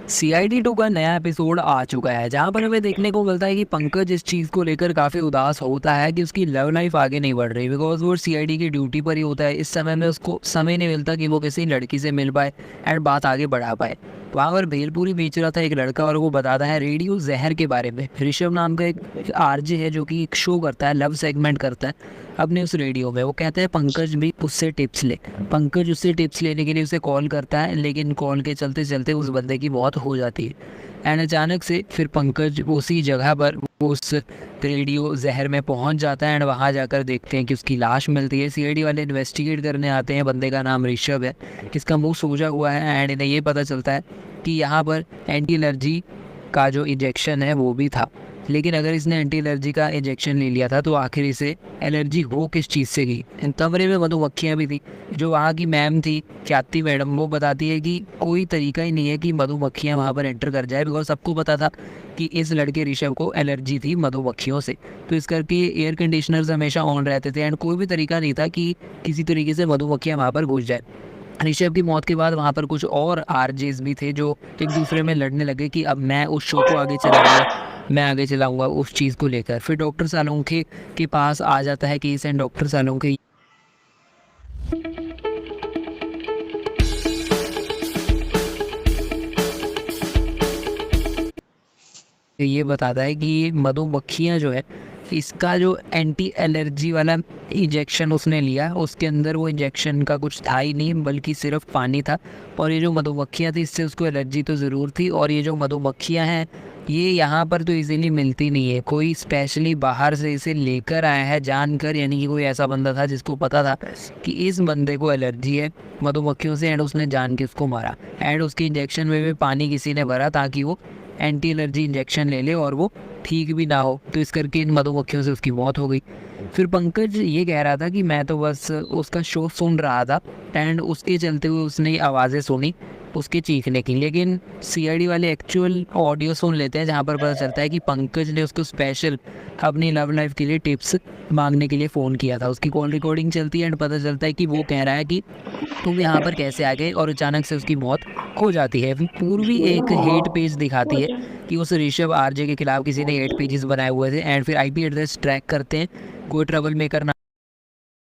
CID 2 का नया episode आ चुका है, जहाँ पर हमें देखने को मिलता है कि पंकज इस चीज़ को लेकर काफ़ी उदास होता है कि उसकी लव लाइफ आगे नहीं बढ़ रही, बिकॉज वो CID की ड्यूटी पर ही होता है। इस समय में उसको समय नहीं मिलता कि वो किसी लड़की से मिल पाए एंड बात आगे बढ़ा पाए। वहाँ पर भेलपूरी बेच रहा था एक लड़का और वो बताता है रेडियो जहर के बारे में। ऋषभ नाम का एक RJ है जो कि एक शो करता है, लव सेगमेंट करता है अपने उस रेडियो में। वो कहते हैं पंकज भी उससे टिप्स ले। पंकज उससे टिप्स लेने के लिए उसे कॉल करता है, लेकिन कॉल के चलते चलते उस बंदे की मौत हो जाती है। एंड अचानक से फिर पंकज उसी जगह पर वो उस रेडियो जहर में पहुंच जाता है एंड वहां जाकर देखते हैं कि उसकी लाश मिलती है। CID वाले इन्वेस्टिगेट करने आते हैं। बंदे का नाम ऋषभ है, जिसका मुंह सूजा हुआ है एंड इन्हें ये पता चलता है कि यहाँ पर एंटी एलर्जी का जो इंजेक्शन है वो भी था। लेकिन अगर इसने एंटी एलर्जी का इंजेक्शन ले लिया था तो आखिर इसे एलर्जी हो किस चीज़ से गई। कमरे में मधुमक्खियाँ भी थी। जो वहाँ की मैम थी, ख्याति मैडम, वो बताती है कि कोई तरीका ही नहीं है कि मधुमक्खियाँ वहाँ पर एंटर कर जाए, बिकॉज सबको पता था कि इस लड़के ऋषभ को एलर्जी थी मधुमक्खियों से। तो इस करके एयर कंडीशनर्स हमेशा ऑन रहते थे एंड कोई भी तरीका नहीं था कि किसी तरीके से मधुमक्खियाँ वहाँ पर घुस जाए। ऋषभ की मौत के बाद वहाँ पर कुछ और RJs भी थे जो एक दूसरे में लड़ने लगे कि अब मैं उस शो को आगे चलाऊंगा, मैं आगे चलाऊंगा उस चीज़ को लेकर। फिर डॉक्टर सालुंखे के पास आ जाता है केस एंड डॉक्टर सालुंखे ये बताता है कि ये मधुमक्खियाँ जो है, इसका जो एंटी एलर्जी वाला इंजेक्शन उसने लिया, उसके अंदर वो इंजेक्शन का कुछ था ही नहीं, बल्कि सिर्फ पानी था। और ये जो मधुमक्खियाँ थी, इससे उसको एलर्जी तो ज़रूर थी। और ये जो मधुमक्खियाँ हैं, ये यहाँ पर तो इजीली मिलती नहीं है। कोई स्पेशली बाहर से इसे लेकर आया है जानकर, यानी कि कोई ऐसा बंदा था जिसको पता था कि इस बंदे को एलर्जी है मधुमक्खियों से, एंड उसने जान के उसको मारा। एंड उसके इंजेक्शन में भी पानी किसी ने भरा ताकि वो एंटी एलर्जी इंजेक्शन ले ले और वो ठीक भी ना हो। तो इस करके इन मधुमक्खियों से उसकी मौत हो गई। फिर पंकज ये कह रहा था कि मैं तो बस उसका शो सुन रहा था एंड उसके चलते हुए उसने आवाज़ें सुनी उसके चीखने की। लेकिन CID वाले एक्चुअल ऑडियो सुन लेते हैं, जहाँ पर पता चलता है कि पंकज ने उसको स्पेशल अपनी लव लाइफ के लिए टिप्स मांगने के लिए फ़ोन किया था। उसकी कॉल रिकॉर्डिंग चलती है एंड पता चलता है कि वो कह रहा है कि तुम यहाँ पर कैसे आ गए, और अचानक से उसकी मौत हो जाती है। पूर्वी एक हेट पेज दिखाती है कि उस ऋषभ RJ के खिलाफ किसी ने 8 पेजेस बनाए हुए थे एंड फिर IP एड्रेस ट्रैक करते हैं। कोई ट्रबल मेकर